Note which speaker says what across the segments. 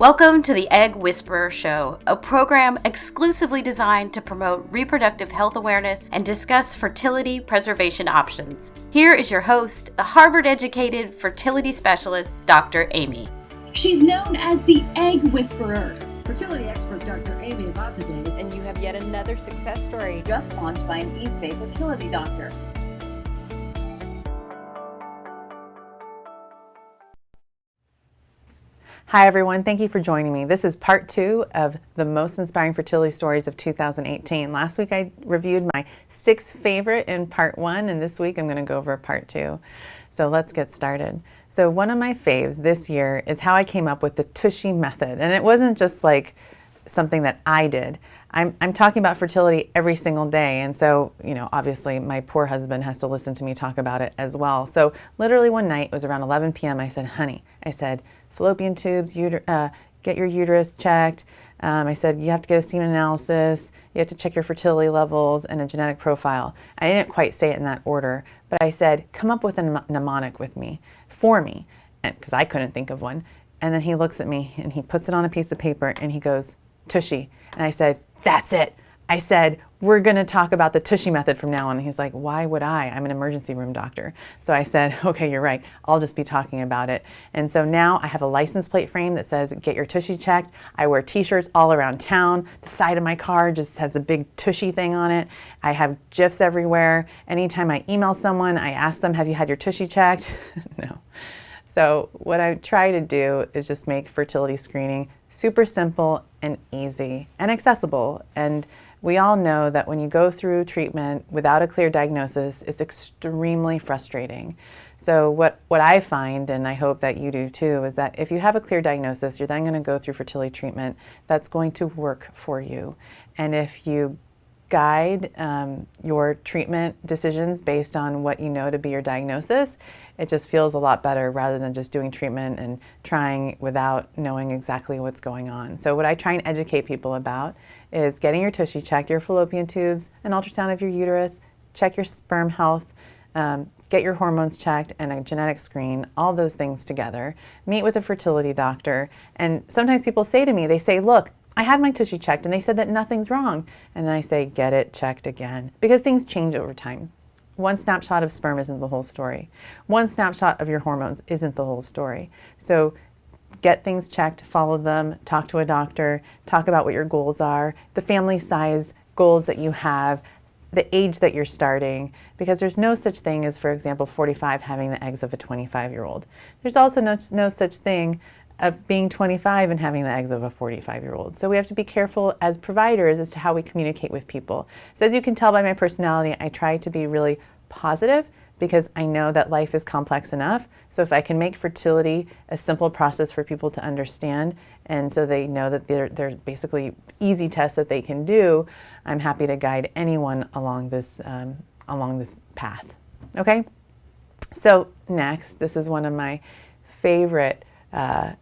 Speaker 1: Welcome to the Egg Whisperer Show, a program exclusively designed to promote reproductive health awareness and discuss fertility preservation options. Here is your host, the Harvard-educated fertility specialist, Dr. Amy.
Speaker 2: She's known as the Egg Whisperer.
Speaker 3: Fertility expert Dr. Amy Abazadeh.
Speaker 4: And you have yet another success story
Speaker 2: Just launched by an East Bay fertility doctor.
Speaker 5: Hi everyone, thank you for joining me. This is part 2 of the most inspiring fertility stories of 2018. Last week I reviewed my 6 favorite in part 1, and this week I'm going to go over part 2. So let's get started. So one of my faves this year is how I came up with the Tushy method. And it wasn't just like something that I did. I'm talking about fertility every single day. And so, obviously my poor husband has to listen to me talk about it as well. So literally one night, it was around 11 p.m. I said, honey, fallopian tubes, get your uterus checked. I said, you have to get a semen analysis, you have to check your fertility levels and a genetic profile. I didn't quite say it in that order, but I said, come up with a mnemonic for me, because I couldn't think of one. And then he looks at me and he puts it on a piece of paper and he goes, Tushy. And I said, that's it. I said, we're going to talk about the Tushy method from now on. And he's like, why would I? I'm an emergency room doctor. So I said, okay, you're right. I'll just be talking about it. And so now I have a license plate frame that says, get your Tushy checked. I wear t-shirts all around town. The side of my car just has a big Tushy thing on it. I have GIFs everywhere. Anytime I email someone, I ask them, have you had your Tushy checked? No. So what I try to do is just make fertility screening super simple and easy and accessible. And we all know that when you go through treatment without a clear diagnosis, it's extremely frustrating. So what I find, and I hope that you do too, is that if you have a clear diagnosis, you're then going to go through fertility treatment that's going to work for you. And if you guide your treatment decisions based on what you know to be your diagnosis, it just feels a lot better rather than just doing treatment and trying without knowing exactly what's going on. So what I try and educate people about is getting your Tushy checked, your fallopian tubes, an ultrasound of your uterus, check your sperm health, get your hormones checked, and a genetic screen, all those things together. Meet with a fertility doctor. And sometimes people say to me, they say, look, I had my Tushy checked and they said that nothing's wrong. And then I say, get it checked again, because things change over time. One snapshot of sperm isn't the whole story. One snapshot of your hormones isn't the whole story. So get things checked, follow them, talk to a doctor, talk about what your goals are, the family size goals that you have, the age that you're starting, because there's no such thing as, for example, 45 having the eggs of a 25-year-old. There's also no such thing of being 25 and having the eggs of a 45-year-old. So we have to be careful as providers as to how we communicate with people. So as you can tell by my personality, I try to be really positive because I know that life is complex enough. So if I can make fertility a simple process for people to understand, and so they know that they're basically easy tests that they can do, I'm happy to guide anyone along this path. Okay? So next, this is one of my favorite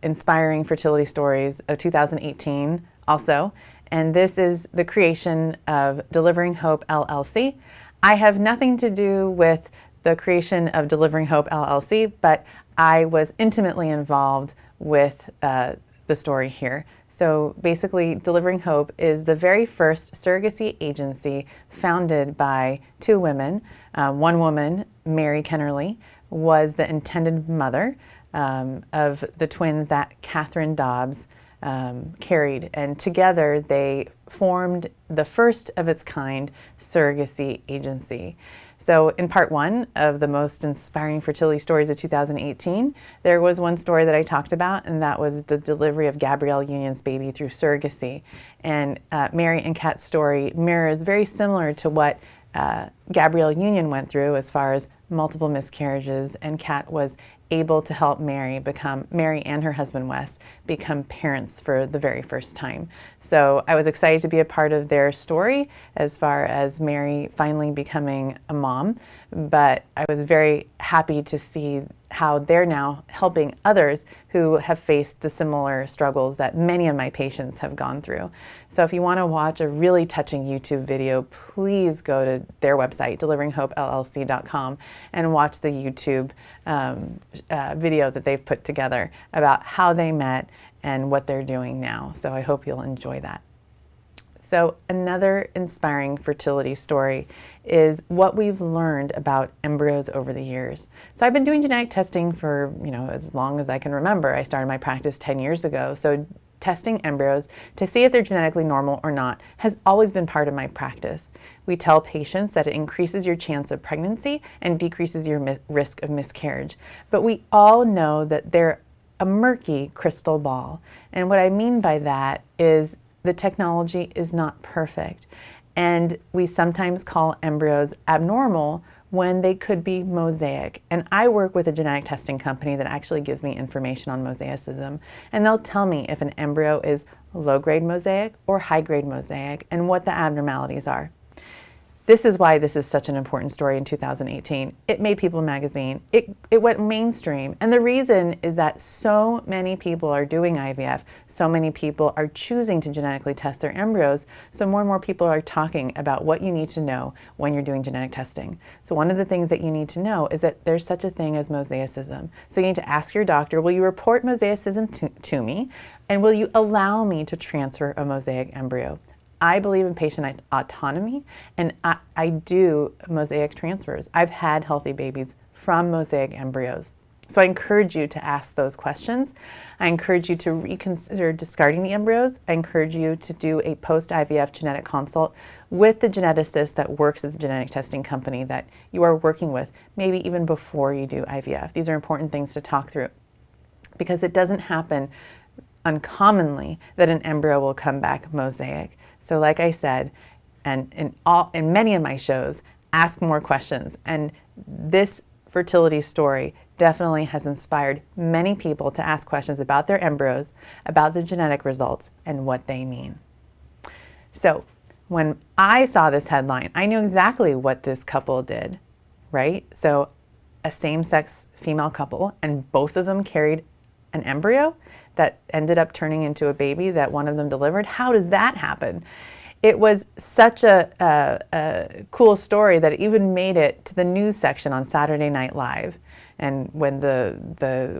Speaker 5: inspiring fertility stories of 2018 also, and this is the creation of Delivering Hope LLC. I have nothing to do with the creation of Delivering Hope LLC, but I was intimately involved with the story here. So basically, Delivering Hope is the very first surrogacy agency founded by 2 women. One woman, Mary Kennerly, was the intended mother of the twins that Catherine Dobbs carried, and together they formed the first of its kind surrogacy agency. So in part 1 of the most inspiring fertility stories of 2018, there was one story that I talked about, and that was the delivery of Gabrielle Union's baby through surrogacy. And Mary and Kat's story mirrors very similar to what Gabrielle Union went through as far as multiple miscarriages, and Kat was able to help Mary and her husband Wes become parents for the very first time. So I was excited to be a part of their story as far as Mary finally becoming a mom, but I was very happy to see how they're now helping others who have faced the similar struggles that many of my patients have gone through. So if you want to watch a really touching YouTube video, please go to their website, deliveringhopellc.com, and watch the YouTube video that they've put together about how they met and what they're doing now. So I hope you'll enjoy that. So another inspiring fertility story is what we've learned about embryos over the years. So I've been doing genetic testing for, as long as I can remember. I started my practice 10 years ago. So testing embryos to see if they're genetically normal or not has always been part of my practice. We tell patients that it increases your chance of pregnancy and decreases your risk of miscarriage. But we all know that they're a murky crystal ball. And what I mean by that is the technology is not perfect. And we sometimes call embryos abnormal when they could be mosaic. And I work with a genetic testing company that actually gives me information on mosaicism. And they'll tell me if an embryo is low-grade mosaic or high-grade mosaic and what the abnormalities are. This is why this is such an important story in 2018. It made People magazine. It went mainstream. And the reason is that so many people are doing IVF. So many people are choosing to genetically test their embryos. So more and more people are talking about what you need to know when you're doing genetic testing. So one of the things that you need to know is that there's such a thing as mosaicism. So you need to ask your doctor, will you report mosaicism to me? And will you allow me to transfer a mosaic embryo? I believe in patient autonomy, and I do mosaic transfers. I've had healthy babies from mosaic embryos. So I encourage you to ask those questions. I encourage you to reconsider discarding the embryos. I encourage you to do a post-IVF genetic consult with the geneticist that works at the genetic testing company that you are working with, maybe even before you do IVF. These are important things to talk through because it doesn't happen uncommonly that an embryo will come back mosaic. So like I said, and in many of my shows, ask more questions. And this fertility story definitely has inspired many people to ask questions about their embryos, about the genetic results, and what they mean. So when I saw this headline, I knew exactly what this couple did, right? So a same-sex female couple, and both of them carried an embryo that ended up turning into a baby that one of them delivered. How does that happen? It was such a cool story that it even made it to the news section on Saturday Night Live. And when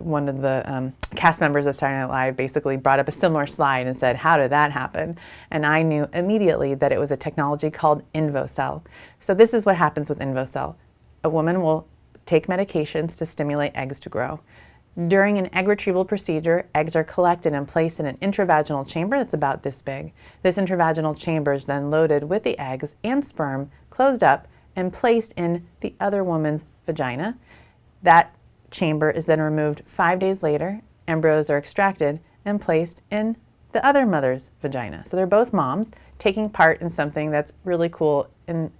Speaker 5: one of the cast members of Saturday Night Live basically brought up a similar slide and said, how did that happen? And I knew immediately that it was a technology called InvoCell. So this is what happens with InvoCell. A woman will take medications to stimulate eggs to grow. During an egg retrieval procedure, eggs are collected and placed in an intravaginal chamber that's about this big. This intravaginal chamber is then loaded with the eggs and sperm, closed up, and placed in the other woman's vagina. That chamber is then removed 5 days later. Embryos are extracted and placed in the other mother's vagina. So they're both moms taking part in something that's really cool in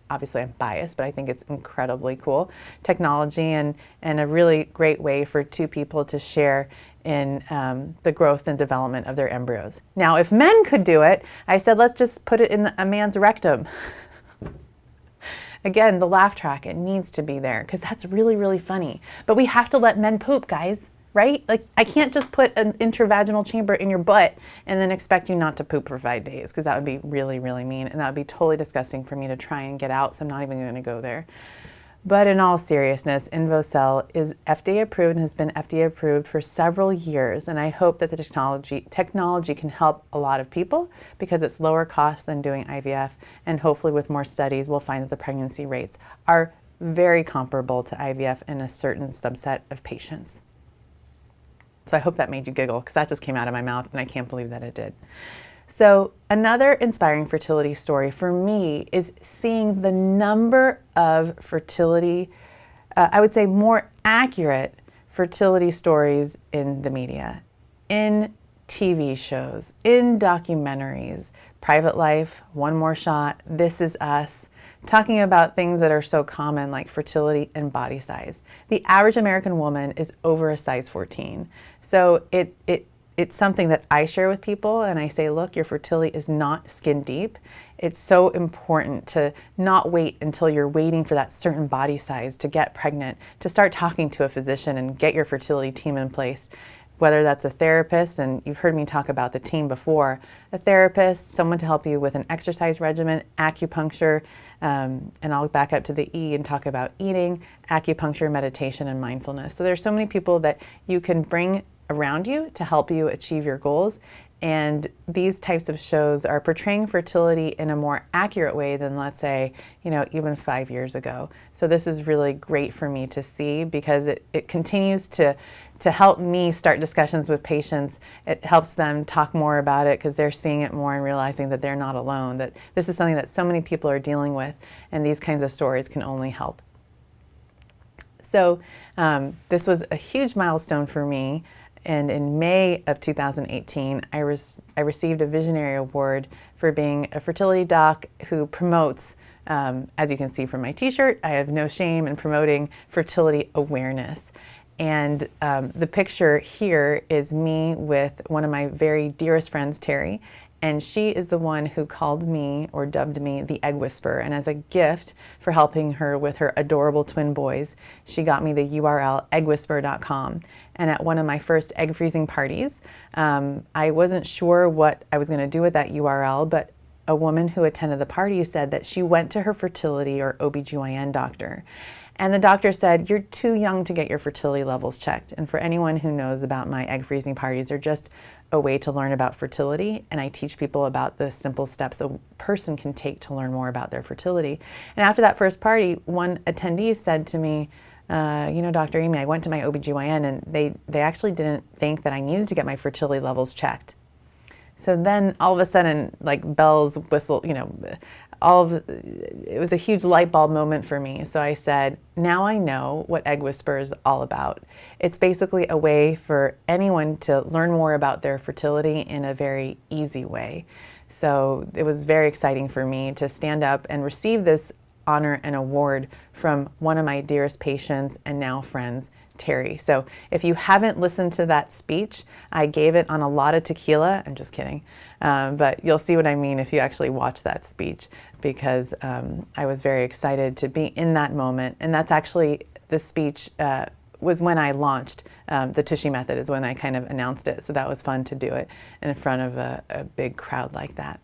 Speaker 5: obviously I'm biased, but I think it's incredibly cool technology and a really great way for two people to share in the growth and development of their embryos. Now, if men could do it, I said, let's just put it in a man's rectum. Again, the laugh track, it needs to be there because that's really, really funny. But we have to let men poop, guys. Right? Like, I can't just put an intravaginal chamber in your butt and then expect you not to poop for 5 days, because that would be really, really mean, and that would be totally disgusting for me to try and get out, so I'm not even going to go there. But in all seriousness, InvoCell is FDA approved and has been FDA approved for several years, and I hope that the technology can help a lot of people because it's lower cost than doing IVF, and hopefully with more studies we'll find that the pregnancy rates are very comparable to IVF in a certain subset of patients. So I hope that made you giggle because that just came out of my mouth and I can't believe that it did. So another inspiring fertility story for me is seeing the number of fertility, I would say more accurate fertility stories in the media, in TV shows, in documentaries, Private Life, One More Shot, This Is Us, talking about things that are so common like fertility and body size. The average American woman is over a size 14. So it's something that I share with people and I say, look, your fertility is not skin deep. It's so important to not wait until you're waiting for that certain body size to get pregnant, to start talking to a physician and get your fertility team in place. Whether that's a therapist, and you've heard me talk about the team before, a therapist, someone to help you with an exercise regimen, acupuncture, and I'll back up to the E and talk about eating, acupuncture, meditation, and mindfulness. So there's so many people that you can bring around you to help you achieve your goals. And these types of shows are portraying fertility in a more accurate way than, let's say, even 5 years ago. So this is really great for me to see because it continues to help me start discussions with patients. It helps them talk more about it because they're seeing it more and realizing that they're not alone, that this is something that so many people are dealing with, and these kinds of stories can only help. So this was a huge milestone for me. And in May of 2018, I received a Visionary Award for being a fertility doc who promotes, as you can see from my t-shirt, I have no shame in promoting fertility awareness. And the picture here is me with one of my very dearest friends, Terry, and she is the one who called me, or dubbed me, the Egg Whisperer. And as a gift for helping her with her adorable twin boys, she got me the URL eggwhisperer.com. And at one of my first egg freezing parties, I wasn't sure what I was going to do with that URL, but a woman who attended the party said that she went to her fertility or OBGYN doctor. And the doctor said, "You're too young to get your fertility levels checked." And for anyone who knows about my egg freezing parties, they're just a way to learn about fertility. And I teach people about the simple steps a person can take to learn more about their fertility. And after that first party, one attendee said to me, Dr. Amy, I went to my OBGYN and they actually didn't think that I needed to get my fertility levels checked. So then all of a sudden, like bells whistle, it was a huge light bulb moment for me. So I said, now I know what Egg Whisperer is all about. It's basically a way for anyone to learn more about their fertility in a very easy way. So it was very exciting for me to stand up and receive this honor and award from one of my dearest patients and now friends, Terry. So if you haven't listened to that speech, I gave it on a lot of tequila. I'm just kidding. But you'll see what I mean if you actually watch that speech, because I was very excited to be in that moment. And that's actually, the speech was when I launched the Tushy method, is when I kind of announced it. So that was fun to do it in front of a big crowd like that.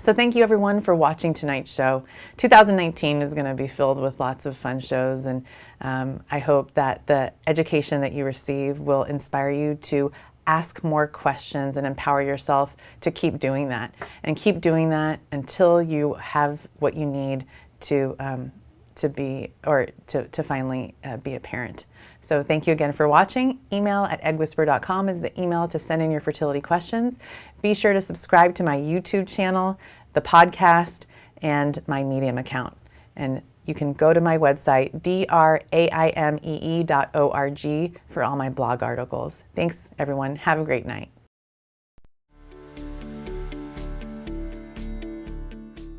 Speaker 5: So thank you everyone for watching tonight's show. 2019 is going to be filled with lots of fun shows, and I hope that the education that you receive will inspire you to ask more questions and empower yourself to keep doing that, and keep doing that until you have what you need to finally be a parent. So thank you again for watching. Email at eggwhisperer.com is the email to send in your fertility questions. Be sure to subscribe to my YouTube channel, the podcast, and my Medium account. And you can go to my website, draimee.org, for all my blog articles. Thanks, everyone. Have a great night.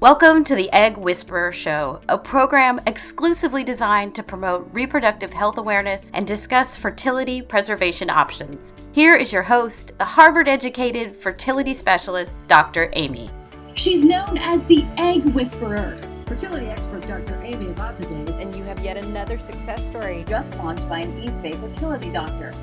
Speaker 1: Welcome to the Egg Whisperer Show, a program exclusively designed to promote reproductive health awareness and discuss fertility preservation options. Here is your host, the Harvard-educated fertility specialist, Dr. Amy.
Speaker 2: She's known as the Egg Whisperer.
Speaker 3: Fertility expert Dr. Amy Abazadeh.
Speaker 4: And you have yet another success story.
Speaker 2: Just launched by an East Bay fertility doctor.